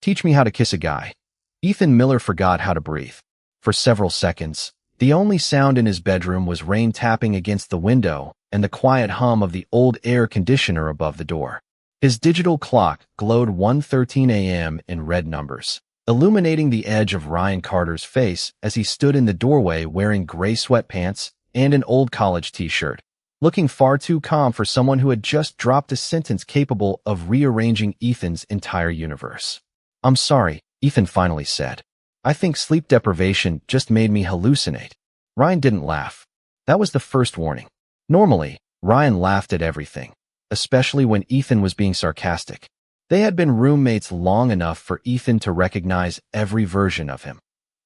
Teach me how to kiss a guy. Ethan Miller forgot how to breathe. For several seconds, the only sound in his bedroom was rain tapping against the window and the quiet hum of the old air conditioner above the door. His digital clock glowed 1:13 a.m. in red numbers, illuminating the edge of Ryan Carter's face as he stood in the doorway wearing gray sweatpants and an old college t-shirt, looking far too calm for someone who had just dropped a sentence capable of rearranging Ethan's entire universe. "I'm sorry," Ethan finally said. "I think sleep deprivation just made me hallucinate." Ryan didn't laugh. That was the first warning. Normally, Ryan laughed at everything, especially when Ethan was being sarcastic. They had been roommates long enough for Ethan to recognize every version of him.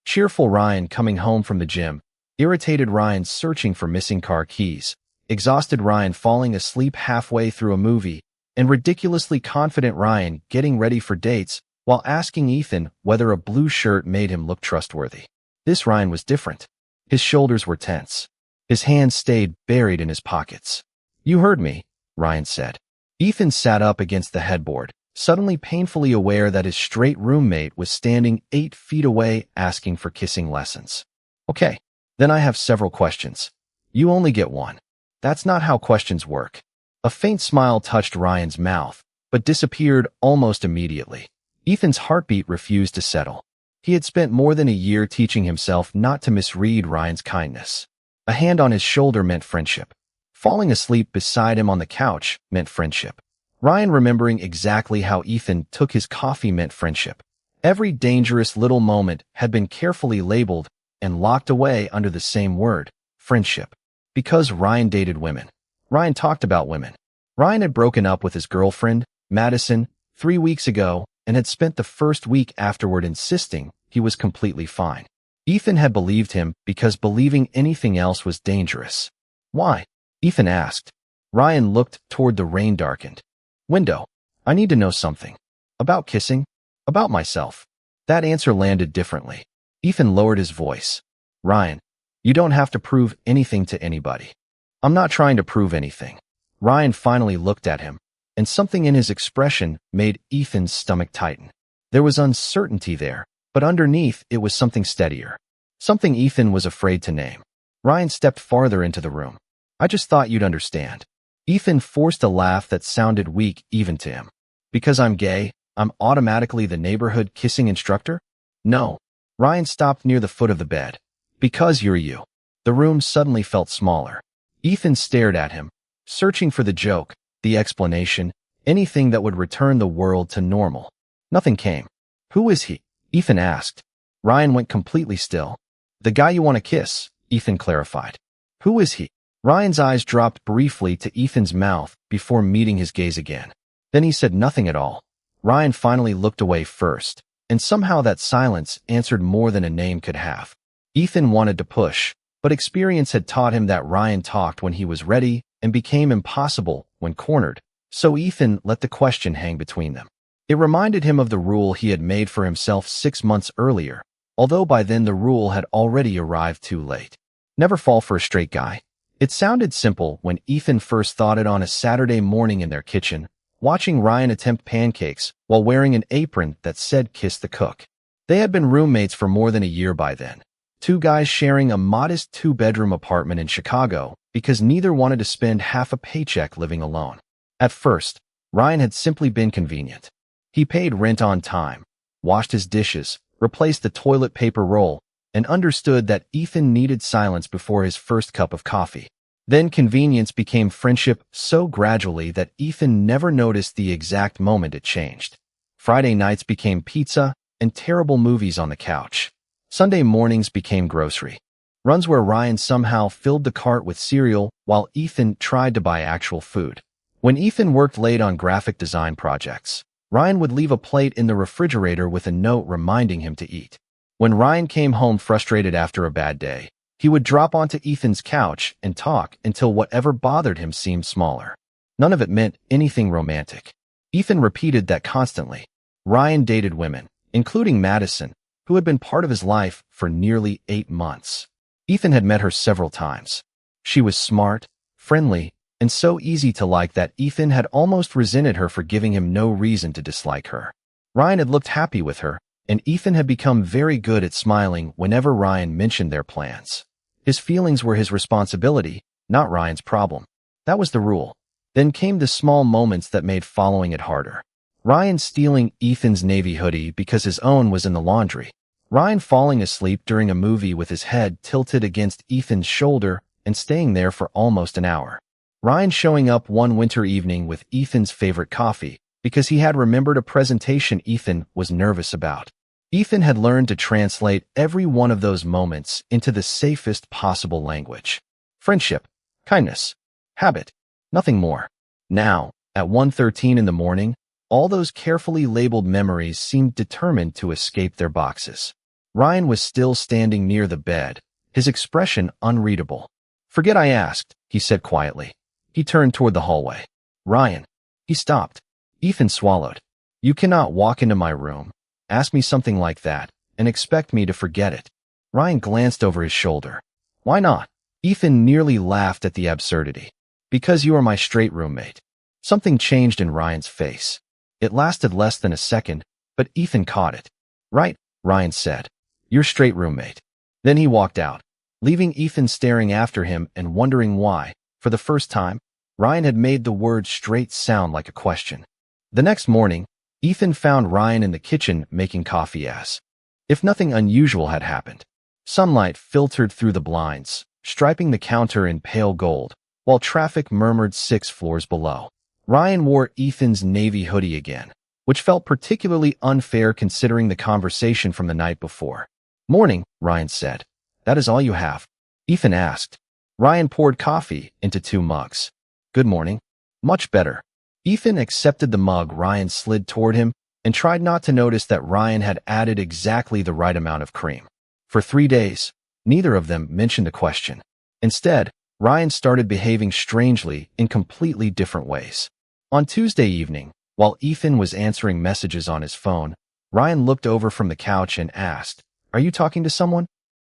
Cheerful Ryan coming home from the gym, irritated Ryan searching for missing car keys, exhausted Ryan falling asleep halfway through a movie, and ridiculously confident Ryan getting ready for dates while asking Ethan whether a blue shirt made him look trustworthy. This Ryan was different. His shoulders were tense. His hands stayed buried in his pockets. "You heard me," Ryan said. Ethan sat up against the headboard, suddenly painfully aware that his straight roommate was standing 8 feet away asking for kissing lessons. "Okay, then I have several questions. You only get one." "That's not how questions work." A faint smile touched Ryan's mouth, but disappeared almost immediately. Ethan's heartbeat refused to settle. He had spent more than a year teaching himself not to misread Ryan's kindness. A hand on his shoulder meant friendship. Falling asleep beside him on the couch meant friendship. Ryan remembering exactly how Ethan took his coffee meant friendship. Every dangerous little moment had been carefully labeled and locked away under the same word, friendship. Because Ryan dated women. Ryan talked about women. Ryan had broken up with his girlfriend, Madison, 3 weeks ago, and had spent the first week afterward insisting he was completely fine. Ethan had believed him because believing anything else was dangerous. "Why?" Ethan asked. Ryan looked toward the rain-darkened window. "I need to know something. About kissing? About myself." That answer landed differently. Ethan lowered his voice. "Ryan, you don't have to prove anything to anybody." "I'm not trying to prove anything." Ryan finally looked at him, and something in his expression made Ethan's stomach tighten. There was uncertainty there, but underneath it was something steadier. Something Ethan was afraid to name. Ryan stepped farther into the room. "I just thought you'd understand." Ethan forced a laugh that sounded weak even to him. "Because I'm gay, I'm automatically the neighborhood kissing instructor?" "No." Ryan stopped near the foot of the bed. "Because you're you." The room suddenly felt smaller. Ethan stared at him, searching for the joke, the explanation, anything that would return the world to normal. Nothing came. "Who is he?" Ethan asked. Ryan went completely still. "The guy you want to kiss," Ethan clarified. "Who is he?" Ryan's eyes dropped briefly to Ethan's mouth before meeting his gaze again. Then he said nothing at all. Ryan finally looked away first, and somehow that silence answered more than a name could have. Ethan wanted to push, but experience had taught him that Ryan talked when he was ready and became impossible when cornered, so Ethan let the question hang between them. It reminded him of the rule he had made for himself 6 months earlier, although by then the rule had already arrived too late. Never fall for a straight guy. It sounded simple when Ethan first thought it on a Saturday morning in their kitchen, watching Ryan attempt pancakes while wearing an apron that said "Kiss the Cook." They had been roommates for more than a year by then. 2 guys sharing a modest 2-bedroom apartment in Chicago because neither wanted to spend half a paycheck living alone. At first, Ryan had simply been convenient. He paid rent on time, washed his dishes, replaced the toilet paper roll, and understood that Ethan needed silence before his first cup of coffee. Then convenience became friendship so gradually that Ethan never noticed the exact moment it changed. Friday nights became pizza and terrible movies on the couch. Sunday mornings became grocery runs where Ryan somehow filled the cart with cereal while Ethan tried to buy actual food. When Ethan worked late on graphic design projects, Ryan would leave a plate in the refrigerator with a note reminding him to eat. When Ryan came home frustrated after a bad day, he would drop onto Ethan's couch and talk until whatever bothered him seemed smaller. None of it meant anything romantic. Ethan repeated that constantly. Ryan dated women, including Madison, who had been part of his life for nearly 8 months. Ethan had met her several times. She was smart, friendly, and so easy to like that Ethan had almost resented her for giving him no reason to dislike her. Ryan had looked happy with her, and Ethan had become very good at smiling whenever Ryan mentioned their plans. His feelings were his responsibility, not Ryan's problem. That was the rule. Then came the small moments that made following it harder. Ryan stealing Ethan's navy hoodie because his own was in the laundry. Ryan falling asleep during a movie with his head tilted against Ethan's shoulder and staying there for almost an hour. Ryan showing up one winter evening with Ethan's favorite coffee because he had remembered a presentation Ethan was nervous about. Ethan had learned to translate every one of those moments into the safest possible language. Friendship, kindness, habit, nothing more. Now, at 1:13 in the morning, all those carefully labeled memories seemed determined to escape their boxes. Ryan was still standing near the bed, his expression unreadable. "Forget I asked," he said quietly. He turned toward the hallway. "Ryan." He stopped. Ethan swallowed. "You cannot walk into my room, ask me something like that, and expect me to forget it." Ryan glanced over his shoulder. "Why not?" Ethan nearly laughed at the absurdity. "Because you are my straight roommate." Something changed in Ryan's face. It lasted less than a second, but Ethan caught it. "Right," Ryan said. "Your straight roommate." Then he walked out, leaving Ethan staring after him and wondering why, for the first time, Ryan had made the word straight sound like a question. The next morning, Ethan found Ryan in the kitchen making coffee as if nothing unusual had happened. Sunlight filtered through the blinds, striping the counter in pale gold, while traffic murmured 6 floors below. Ryan wore Ethan's navy hoodie again, which felt particularly unfair considering the conversation from the night before. "Morning," Ryan said. "That is all you have?" Ethan asked. Ryan poured coffee into 2 mugs. "Good morning." "Much better." Ethan accepted the mug Ryan slid toward him and tried not to notice that Ryan had added exactly the right amount of cream. For 3 days, neither of them mentioned the question. Instead, Ryan started behaving strangely in completely different ways. On Tuesday evening, while Ethan was answering messages on his phone, Ryan looked over from the couch and asked, "Are you talking to someone?"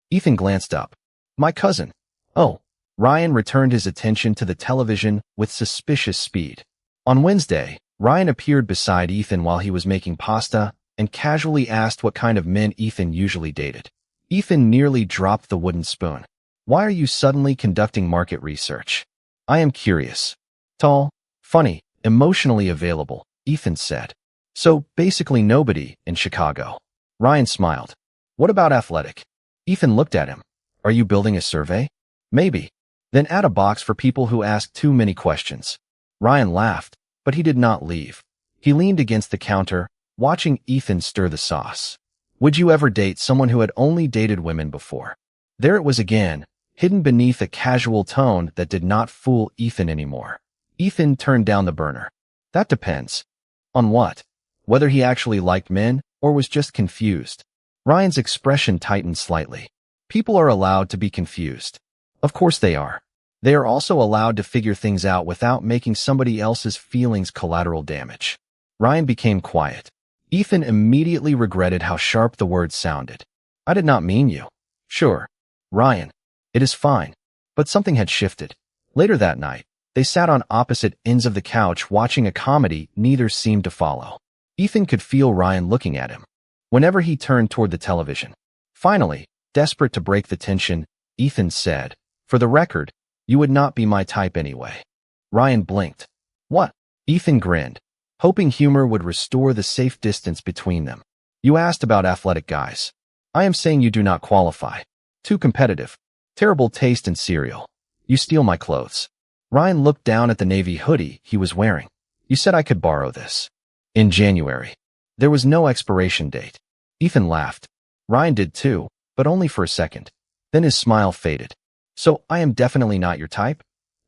Ethan glanced up. "My cousin." "Oh." Ryan returned his attention to the television with suspicious speed. On Wednesday, Ryan appeared beside Ethan while he was making pasta and casually asked what kind of men Ethan usually dated. Ethan nearly dropped the wooden spoon. "Why are you suddenly conducting market research?" "I am curious." "Tall, funny, emotionally available," Ethan said. "So basically nobody in Chicago." Ryan smiled. "What about athletic?" Ethan looked at him. "Are you building a survey?" "Maybe." "Then add a box for people who ask too many questions." Ryan laughed, but he did not leave. He leaned against the counter, watching Ethan stir the sauce. "Would you ever date someone who had only dated women before?" There it was again, hidden beneath a casual tone that did not fool Ethan anymore. Ethan turned down the burner. "That depends." "On what?" "Whether he actually liked men or was just confused." Ryan's expression tightened slightly. "People are allowed to be confused." "Of course they are. They are also allowed to figure things out without making somebody else's feelings collateral damage." Ryan became quiet. Ethan immediately regretted how sharp the words sounded. "I did not mean you." "Sure." "Ryan." "It is fine." But something had shifted. Later that night, they sat on opposite ends of the couch watching a comedy neither seemed to follow. Ethan could feel Ryan looking at him whenever he turned toward the television. Finally, desperate to break the tension, Ethan said, "For the record, you would not be my type anyway." Ryan blinked. "What?" Ethan grinned, hoping humor would restore the safe distance between them. "You asked about athletic guys. I am saying you do not qualify. Too competitive. Terrible taste in cereal. You steal my clothes." Ryan looked down at the navy hoodie he was wearing. "You said I could borrow this." "In January." There was no expiration date. Ethan laughed. Ryan did too, but only for a second. Then his smile faded. "So I am definitely not your type?"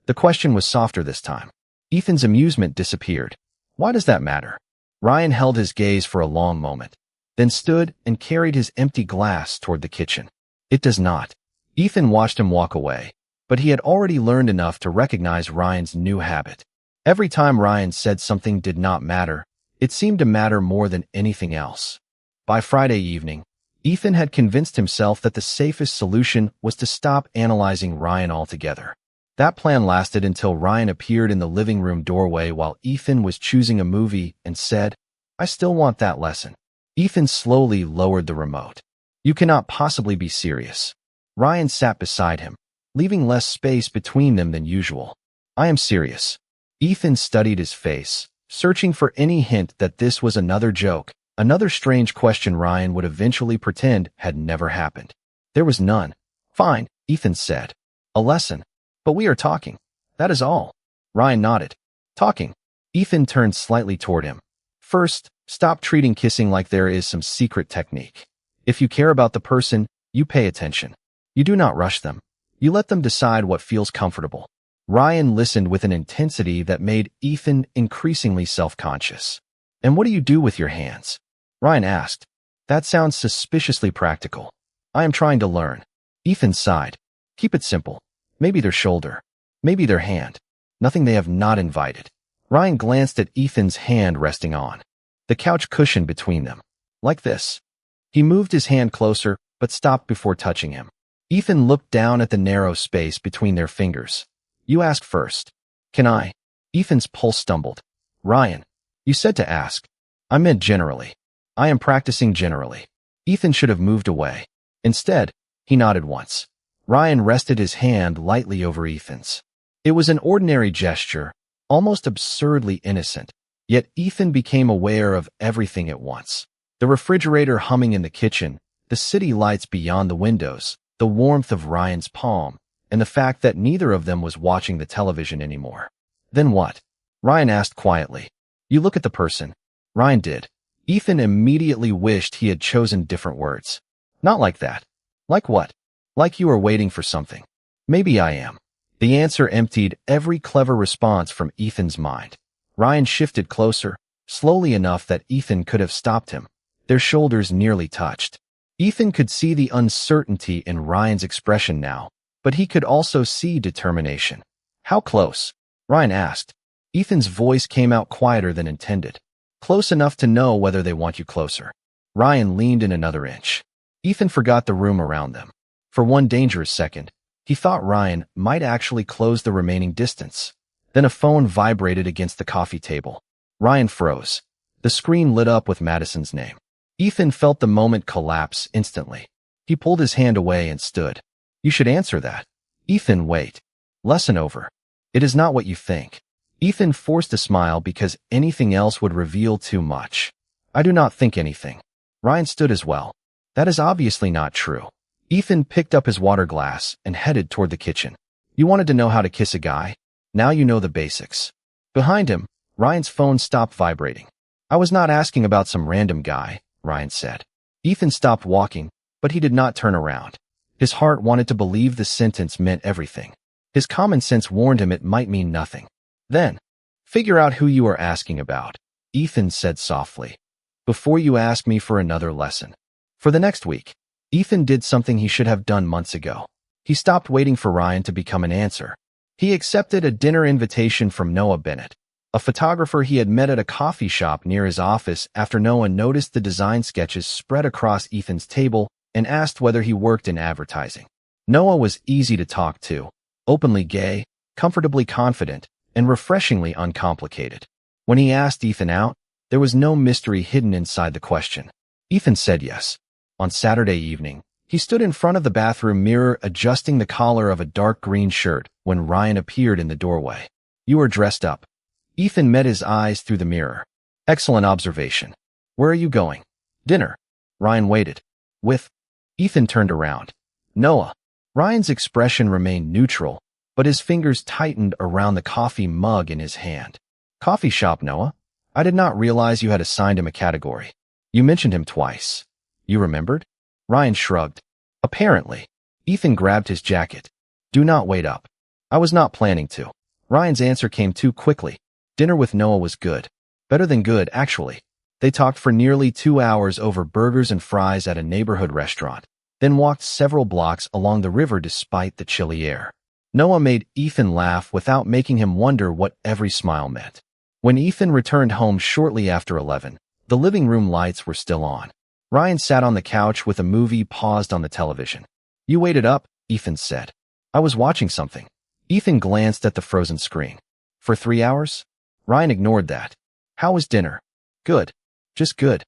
The question was softer this time. Ethan's amusement disappeared. "Why does that matter?" Ryan held his gaze for a long moment, then stood and carried his empty glass toward the kitchen. "It does not." Ethan watched him walk away, but he had already learned enough to recognize Ryan's new habit. Every time Ryan said something did not matter, it seemed to matter more than anything else. By Friday evening, Ethan had convinced himself that the safest solution was to stop analyzing Ryan altogether. That plan lasted until Ryan appeared in the living room doorway while Ethan was choosing a movie and said, I still want that lesson. Ethan slowly lowered the remote. You cannot possibly be serious. Ryan sat beside him, leaving less space between them than usual. I am serious. Ethan studied his face, searching for any hint that this was another joke, another strange question Ryan would eventually pretend had never happened. There was none. Fine, Ethan said. A lesson. But we are talking. That is all. Ryan nodded. Talking. Ethan turned slightly toward him. First, stop treating kissing like there is some secret technique. If you care about the person, you pay attention. You do not rush them. You let them decide what feels comfortable. Ryan listened with an intensity that made Ethan increasingly self-conscious. And what do you do with your hands? Ryan asked. That sounds suspiciously practical. I am trying to learn. Ethan sighed. Keep it simple. Maybe their shoulder. Maybe their hand. Nothing they have not invited. Ryan glanced at Ethan's hand resting on the couch cushion between them. Like this. He moved his hand closer, but stopped before touching him. Ethan looked down at the narrow space between their fingers. You ask first. Can I? Ethan's pulse stumbled. Ryan, you said to ask. I meant generally. I am practicing generally. Ethan should have moved away. Instead, he nodded once. Ryan rested his hand lightly over Ethan's. It was an ordinary gesture, almost absurdly innocent, yet Ethan became aware of everything at once. The refrigerator humming in the kitchen, the city lights beyond the windows, the warmth of Ryan's palm, and the fact that neither of them was watching the television anymore. Then what? Ryan asked quietly. You look at the person. Ryan did. Ethan immediately wished he had chosen different words. Not like that. Like what? Like you are waiting for something. Maybe I am. The answer emptied every clever response from Ethan's mind. Ryan shifted closer, slowly enough that Ethan could have stopped him. Their shoulders nearly touched. Ethan could see the uncertainty in Ryan's expression now, but he could also see determination. How close? Ryan asked. Ethan's voice came out quieter than intended. Close enough to know whether they want you closer. Ryan leaned in another inch. Ethan forgot the room around them. For one dangerous second, he thought Ryan might actually close the remaining distance. Then a phone vibrated against the coffee table. Ryan froze. The screen lit up with Madison's name. Ethan felt the moment collapse instantly. He pulled his hand away and stood. You should answer that. Ethan, wait. Lesson over. It is not what you think. Ethan forced a smile because anything else would reveal too much. I do not think anything. Ryan stood as well. That is obviously not true. Ethan picked up his water glass and headed toward the kitchen. You wanted to know how to kiss a guy? Now you know the basics. Behind him, Ryan's phone stopped vibrating. I was not asking about some random guy, Ryan said. Ethan stopped walking, but he did not turn around. His heart wanted to believe the sentence meant everything. His common sense warned him it might mean nothing. Then, figure out who you are asking about, Ethan said softly, before you ask me for another lesson. For the next week, Ethan did something he should have done months ago. He stopped waiting for Ryan to become an answer. He accepted a dinner invitation from Noah Bennett, a photographer he had met at a coffee shop near his office after Noah noticed the design sketches spread across Ethan's table and asked whether he worked in advertising. Noah was easy to talk to, openly gay, comfortably confident, and refreshingly uncomplicated. When he asked Ethan out, there was no mystery hidden inside the question. Ethan said yes. On Saturday evening, he stood in front of the bathroom mirror adjusting the collar of a dark green shirt when Ryan appeared in the doorway. You are dressed up. Ethan met his eyes through the mirror. Excellent observation. Where are you going? Dinner. Ryan waited. With? Ethan turned around. Noah. Ryan's expression remained neutral, but his fingers tightened around the coffee mug in his hand. Coffee shop, Noah? I did not realize you had assigned him a category. You mentioned him twice. You remembered? Ryan shrugged. Apparently. Ethan grabbed his jacket. Do not wait up. I was not planning to. Ryan's answer came too quickly. Dinner with Noah was good. Better than good, actually. They talked for nearly 2 hours over burgers and fries at a neighborhood restaurant, then walked several blocks along the river despite the chilly air. Noah made Ethan laugh without making him wonder what every smile meant. When Ethan returned home shortly after 11, the living room lights were still on. Ryan sat on the couch with a movie paused on the television. You waited up, Ethan said. I was watching something. Ethan glanced at the frozen screen. For 3 hours? Ryan ignored that. How was dinner? Good. Just good.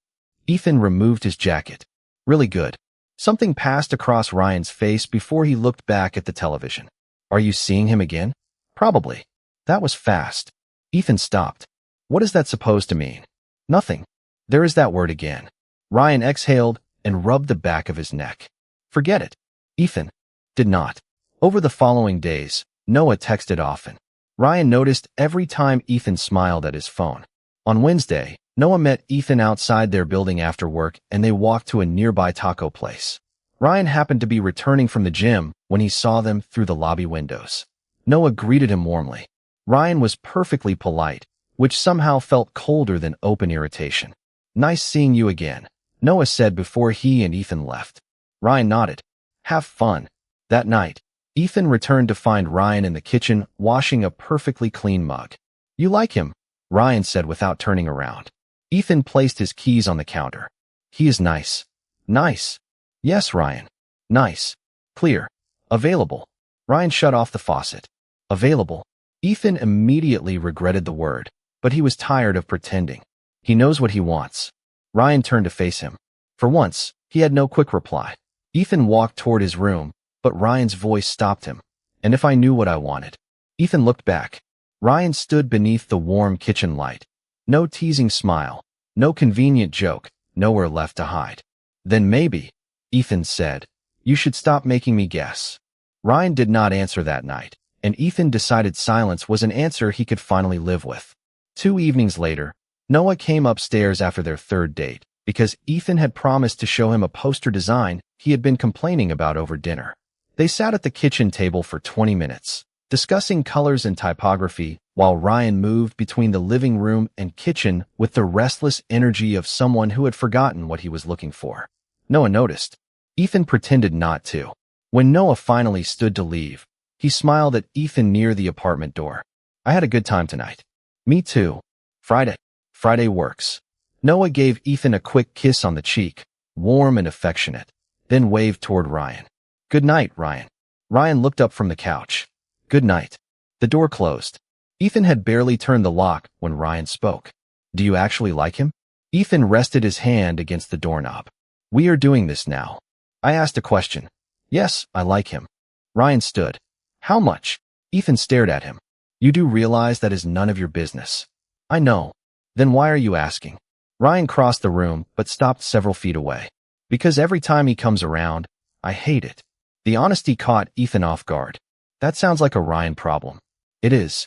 Ethan removed his jacket. Really good. Something passed across Ryan's face before he looked back at the television. Are you seeing him again? Probably. That was fast. Ethan stopped. What is that supposed to mean? Nothing. There is that word again. Ryan exhaled and rubbed the back of his neck. Forget it. Ethan did not. Over the following days, Noah texted often. Ryan noticed every time Ethan smiled at his phone. On Wednesday, Noah met Ethan outside their building after work and they walked to a nearby taco place. Ryan happened to be returning from the gym when he saw them through the lobby windows. Noah greeted him warmly. Ryan was perfectly polite, which somehow felt colder than open irritation. Nice seeing you again, Noah said before he and Ethan left. Ryan nodded. Have fun. That night, Ethan returned to find Ryan in the kitchen washing a perfectly clean mug. You like him, Ryan said without turning around. Ethan placed his keys on the counter. He is nice. Nice. Yes, Ryan. Nice. Clear. Available. Ryan shut off the faucet. Available. Ethan immediately regretted the word, but he was tired of pretending. He knows what he wants. Ryan turned to face him. For once, he had no quick reply. Ethan walked toward his room, but Ryan's voice stopped him. And if I knew what I wanted? Ethan looked back. Ryan stood beneath the warm kitchen light. No teasing smile, no convenient joke, nowhere left to hide. Then maybe, Ethan said, you should stop making me guess. Ryan did not answer that night, and Ethan decided silence was an answer he could finally live with. 2 evenings later, Noah came upstairs after their third date because Ethan had promised to show him a poster design he had been complaining about over dinner. They sat at the kitchen table for 20 minutes, discussing colors and typography, while Ryan moved between the living room and kitchen with the restless energy of someone who had forgotten what he was looking for. Noah noticed. Ethan pretended not to. When Noah finally stood to leave, he smiled at Ethan near the apartment door. I had a good time tonight. Me too. Friday works. Noah gave Ethan a quick kiss on the cheek, warm and affectionate, then waved toward Ryan. Good night, Ryan. Ryan looked up from the couch. Good night. The door closed. Ethan had barely turned the lock when Ryan spoke. Do you actually like him? Ethan rested his hand against the doorknob. We are doing this now. I asked a question. Yes, I like him. Ryan stood. How much? Ethan stared at him. You do realize that is none of your business. I know. Then why are you asking? Ryan crossed the room but stopped several feet away. Because every time he comes around, I hate it. The honesty caught Ethan off guard. That sounds like a Ryan problem. It is.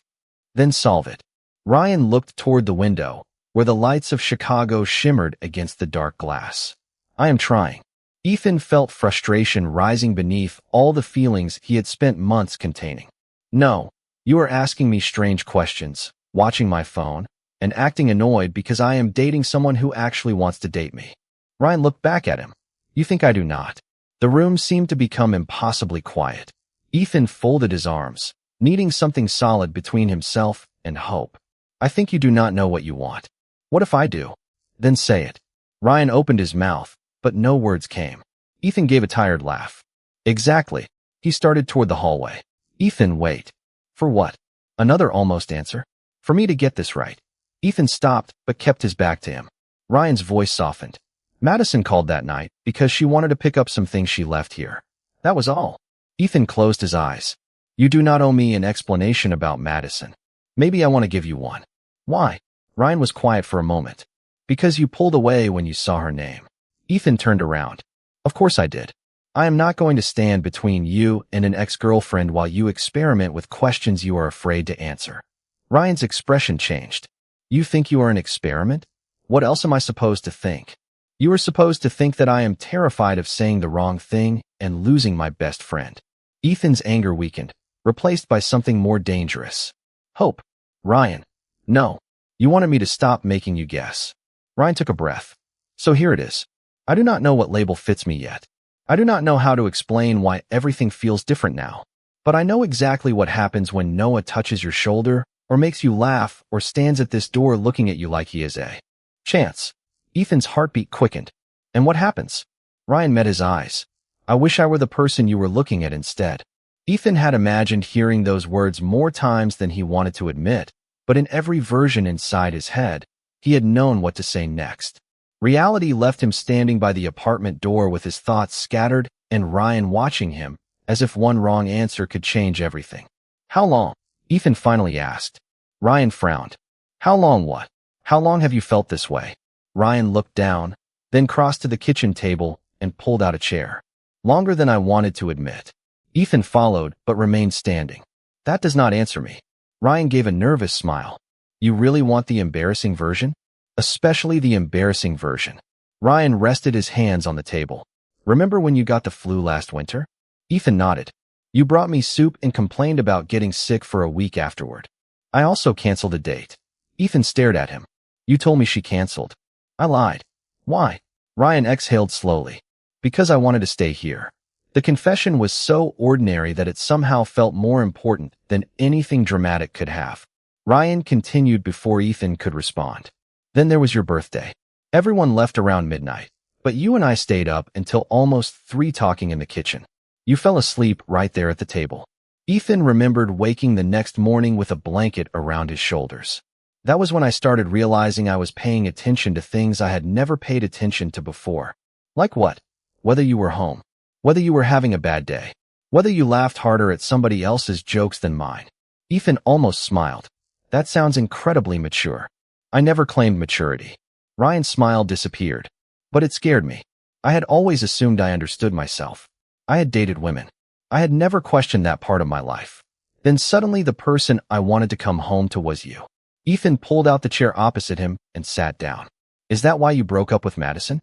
Then solve it. Ryan looked toward the window, where the lights of Chicago shimmered against the dark glass. I am trying. Ethan felt frustration rising beneath all the feelings he had spent months containing. No, you are asking me strange questions, watching my phone, and acting annoyed because I am dating someone who actually wants to date me. Ryan looked back at him. You think I do not? The room seemed to become impossibly quiet. Ethan folded his arms, needing something solid between himself and hope. I think you do not know what you want. What if I do? Then say it. Ryan opened his mouth, but no words came. Ethan gave a tired laugh. Exactly. He started toward the hallway. Ethan, wait. For what? Another almost answer? For me to get this right. Ethan stopped, but kept his back to him. Ryan's voice softened. Madison called that night because she wanted to pick up some things she left here. That was all. Ethan closed his eyes. You do not owe me an explanation about Madison. Maybe I want to give you one. Why? Ryan was quiet for a moment. Because you pulled away when you saw her name. Ethan turned around. Of course I did. I am not going to stand between you and an ex-girlfriend while you experiment with questions you are afraid to answer. Ryan's expression changed. You think you are an experiment? What else am I supposed to think? You are supposed to think that I am terrified of saying the wrong thing and losing my best friend. Ethan's anger weakened, replaced by something more dangerous. Hope. Ryan. No. You wanted me to stop making you guess. Ryan took a breath. So here it is. I do not know what label fits me yet. I do not know how to explain why everything feels different now. But I know exactly what happens when Noah touches your shoulder or makes you laugh or stands at this door looking at you like he is a chance. Ethan's heartbeat quickened. And what happens? Ryan met his eyes. I wish I were the person you were looking at instead. Ethan had imagined hearing those words more times than he wanted to admit, but in every version inside his head, he had known what to say next. Reality left him standing by the apartment door with his thoughts scattered and Ryan watching him, as if one wrong answer could change everything. How long? Ethan finally asked. Ryan frowned. How long what? How long have you felt this way? Ryan looked down, then crossed to the kitchen table and pulled out a chair. Longer than I wanted to admit. Ethan followed, but remained standing. That does not answer me. Ryan gave a nervous smile. You really want the embarrassing version? Especially the embarrassing version. Ryan rested his hands on the table. Remember when you got the flu last winter? Ethan nodded. You brought me soup and complained about getting sick for a week afterward. I also canceled a date. Ethan stared at him. You told me she canceled. I lied. Why? Ryan exhaled slowly. Because I wanted to stay here. The confession was so ordinary that it somehow felt more important than anything dramatic could have. Ryan continued before Ethan could respond. Then there was your birthday. Everyone left around midnight, but you and I stayed up until almost 3 talking in the kitchen. You fell asleep right there at the table. Ethan remembered waking the next morning with a blanket around his shoulders. That was when I started realizing I was paying attention to things I had never paid attention to before. Like what? Whether you were home. Whether you were having a bad day. Whether you laughed harder at somebody else's jokes than mine. Ethan almost smiled. That sounds incredibly mature. I never claimed maturity. Ryan's smile disappeared. But it scared me. I had always assumed I understood myself. I had dated women. I had never questioned that part of my life. Then suddenly the person I wanted to come home to was you. Ethan pulled out the chair opposite him and sat down. Is that why you broke up with Madison?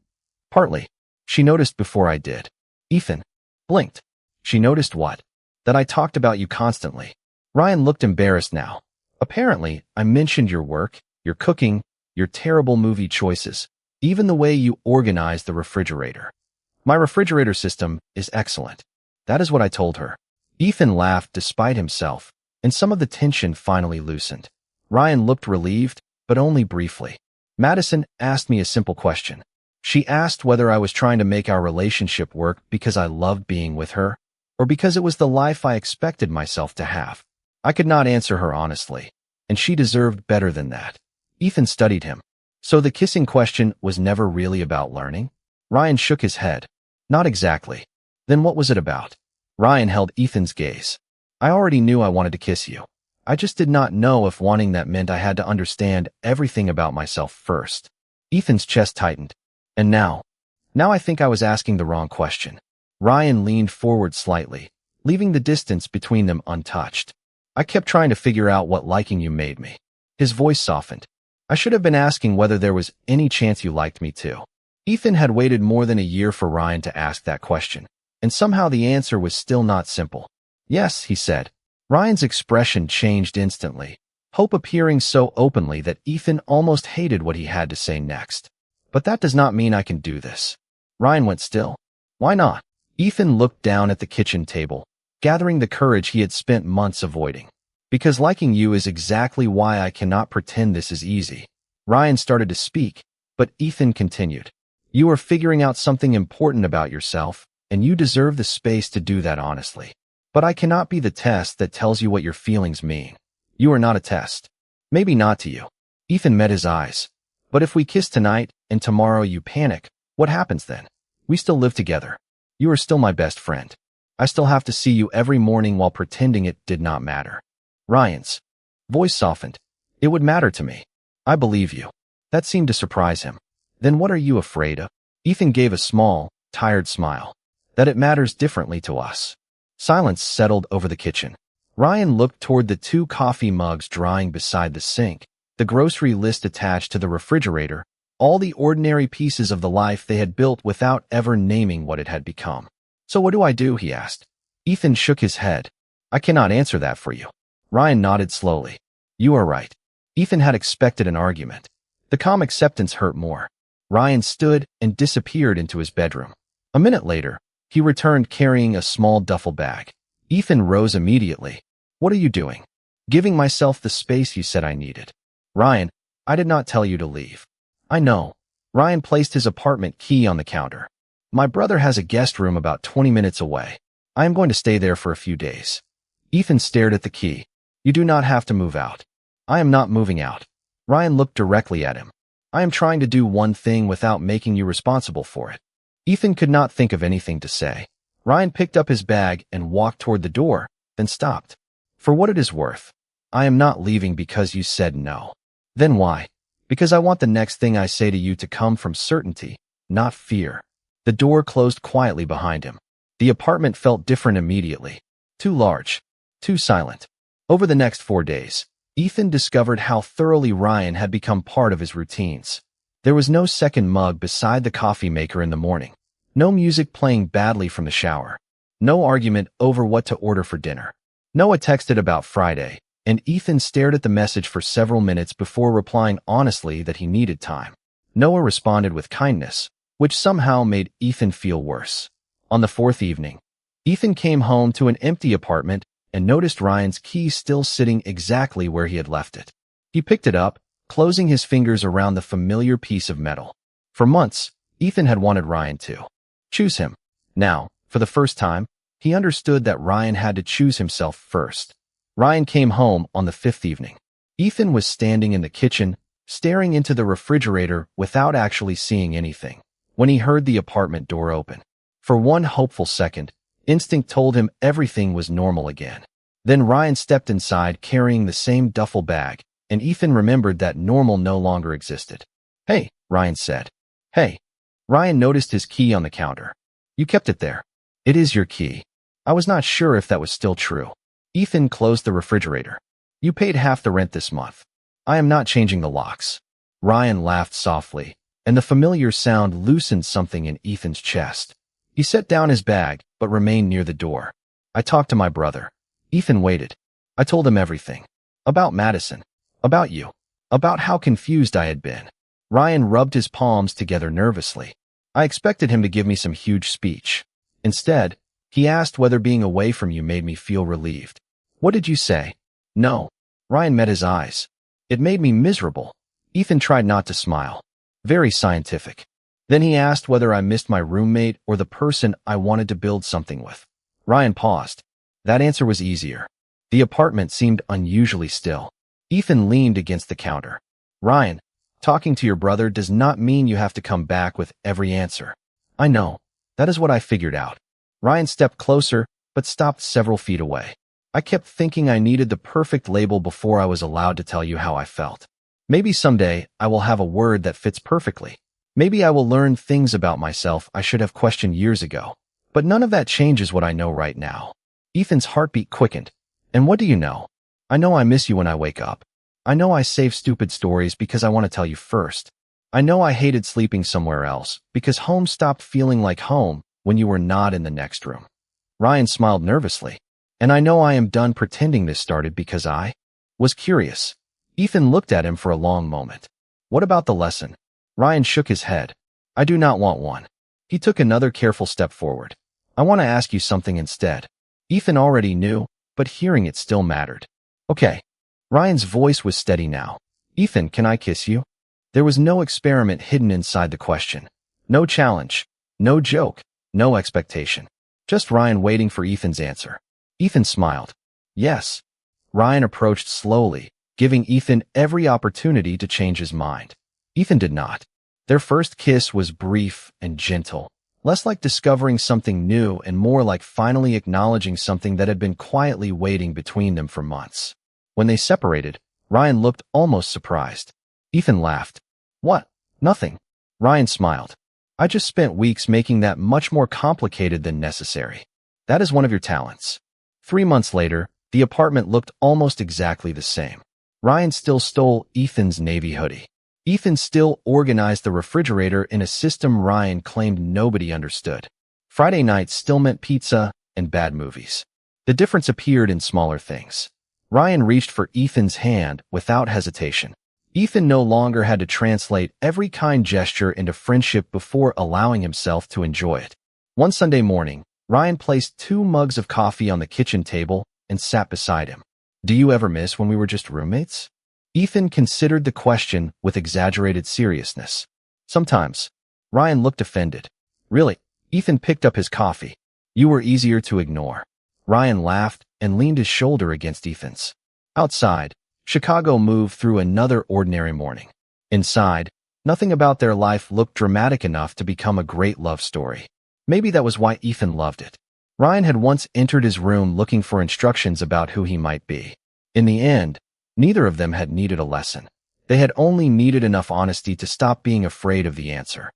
Partly. She noticed before I did. Ethan blinked. She noticed what? That I talked about you constantly. Ryan looked embarrassed now. Apparently, I mentioned your work, your cooking, your terrible movie choices, even the way you organize the refrigerator. My refrigerator system is excellent. That is what I told her. Ethan laughed despite himself, and some of the tension finally loosened. Ryan looked relieved, but only briefly. Madison asked me a simple question. She asked whether I was trying to make our relationship work because I loved being with her, or because it was the life I expected myself to have. I could not answer her honestly, and she deserved better than that. Ethan studied him. So the kissing question was never really about learning? Ryan shook his head. Not exactly. Then what was it about? Ryan held Ethan's gaze. I already knew I wanted to kiss you. I just did not know if wanting that meant I had to understand everything about myself first. Ethan's chest tightened. And now I think I was asking the wrong question. Ryan leaned forward slightly, leaving the distance between them untouched. I kept trying to figure out what liking you made me. His voice softened. I should have been asking whether there was any chance you liked me too. Ethan had waited more than a year for Ryan to ask that question, and somehow the answer was still not simple. Yes, he said. Ryan's expression changed instantly, hope appearing so openly that Ethan almost hated what he had to say next. But that does not mean I can do this. Ryan went still. Why not? Ethan looked down at the kitchen table, gathering the courage he had spent months avoiding. Because liking you is exactly why I cannot pretend this is easy. Ryan started to speak, but Ethan continued. You are figuring out something important about yourself, and you deserve the space to do that honestly. But I cannot be the test that tells you what your feelings mean. You are not a test. Maybe not to you. Ethan met his eyes. But if we kiss tonight, and tomorrow you panic, what happens then? We still live together. You are still my best friend. I still have to see you every morning while pretending it did not matter. Ryan's voice softened. It would matter to me. I believe you. That seemed to surprise him. Then what are you afraid of? Ethan gave a small, tired smile. That it matters differently to us. Silence settled over the kitchen. Ryan looked toward the 2 coffee mugs drying beside the sink, the grocery list attached to the refrigerator, all the ordinary pieces of the life they had built without ever naming what it had become. So what do I do? He asked. Ethan shook his head. I cannot answer that for you. Ryan nodded slowly. You are right. Ethan had expected an argument. The calm acceptance hurt more. Ryan stood and disappeared into his bedroom. A minute later, he returned carrying a small duffel bag. Ethan rose immediately. What are you doing? Giving myself the space you said I needed. Ryan, I did not tell you to leave. I know. Ryan placed his apartment key on the counter. My brother has a guest room about 20 minutes away. I am going to stay there for a few days. Ethan stared at the key. You do not have to move out. I am not moving out. Ryan looked directly at him. I am trying to do one thing without making you responsible for it." Ethan could not think of anything to say. Ryan picked up his bag and walked toward the door, then stopped. "For what it is worth, I am not leaving because you said no." "Then why?" "Because I want the next thing I say to you to come from certainty, not fear." The door closed quietly behind him. The apartment felt different immediately. Too large. Too silent. Over the next 4 days, Ethan discovered how thoroughly Ryan had become part of his routines. There was no second mug beside the coffee maker in the morning. No music playing badly from the shower. No argument over what to order for dinner. Noah texted about Friday, and Ethan stared at the message for several minutes before replying honestly that he needed time. Noah responded with kindness, which somehow made Ethan feel worse. On the 4th evening, Ethan came home to an empty apartment and noticed Ryan's key still sitting exactly where he had left it. He picked it up, closing his fingers around the familiar piece of metal. For months, Ethan had wanted Ryan to choose him. Now, for the first time, he understood that Ryan had to choose himself first. Ryan came home on the 5th evening. Ethan was standing in the kitchen, staring into the refrigerator without actually seeing anything, when he heard the apartment door open. For one hopeful second, instinct told him everything was normal again. Then Ryan stepped inside carrying the same duffel bag, and Ethan remembered that normal no longer existed. "Hey," Ryan said. "Hey." Ryan noticed his key on the counter. "You kept it there." "It is your key." "I was not sure if that was still true." Ethan closed the refrigerator. "You paid half the rent this month. I am not changing the locks." Ryan laughed softly, and the familiar sound loosened something in Ethan's chest. He set down his bag, but remained near the door. "I talked to my brother." Ethan waited. "I told him everything. About Madison. About you. About how confused I had been." Ryan rubbed his palms together nervously. "I expected him to give me some huge speech. Instead, he asked whether being away from you made me feel relieved." "What did you say?" "No." Ryan met his eyes. "It made me miserable." Ethan tried not to smile. Very scientific. Then he asked whether I missed my roommate or the person I wanted to build something with. Ryan paused. That answer was easier. The apartment seemed unusually still. Ethan leaned against the counter. "Ryan, talking to your brother does not mean you have to come back with every answer." "I know. That is what I figured out." Ryan stepped closer, but stopped several feet away. "I kept thinking I needed the perfect label before I was allowed to tell you how I felt. Maybe someday I will have a word that fits perfectly. Maybe I will learn things about myself I should have questioned years ago. But none of that changes what I know right now." Ethan's heartbeat quickened. "And what do you know?" "I know I miss you when I wake up. I know I save stupid stories because I want to tell you first. I know I hated sleeping somewhere else because home stopped feeling like home when you were not in the next room." Ryan smiled nervously. "And I know I am done pretending this started because I was curious." Ethan looked at him for a long moment. "What about the lesson?" Ryan shook his head. "I do not want one." He took another careful step forward. "I want to ask you something instead." Ethan already knew, but hearing it still mattered. "Okay." Ryan's voice was steady now. "Ethan, can I kiss you?" There was no experiment hidden inside the question. No challenge. No joke. No expectation. Just Ryan waiting for Ethan's answer. Ethan smiled. "Yes." Ryan approached slowly, giving Ethan every opportunity to change his mind. Ethan did not. Their first kiss was brief and gentle, less like discovering something new and more like finally acknowledging something that had been quietly waiting between them for months. When they separated, Ryan looked almost surprised. Ethan laughed. "What? Nothing." Ryan smiled. "I just spent weeks making that much more complicated than necessary. That is one of your talents." 3 months later, the apartment looked almost exactly the same. Ryan still stole Ethan's navy hoodie. Ethan still organized the refrigerator in a system Ryan claimed nobody understood. Friday nights still meant pizza and bad movies. The difference appeared in smaller things. Ryan reached for Ethan's hand without hesitation. Ethan no longer had to translate every kind gesture into friendship before allowing himself to enjoy it. One Sunday morning, Ryan placed 2 mugs of coffee on the kitchen table and sat beside him. "Do you ever miss when we were just roommates?" Ethan considered the question with exaggerated seriousness. "Sometimes." Ryan looked offended. "Really?" Ethan picked up his coffee. "You were easier to ignore." Ryan laughed and leaned his shoulder against Ethan's. Outside, Chicago moved through another ordinary morning. Inside, Nothing about their life looked dramatic enough to become a great love story. Maybe that was why Ethan loved it. Ryan had once entered his room looking for instructions about who he might be. In the end, neither of them had needed a lesson. They had only needed enough honesty to stop being afraid of the answer.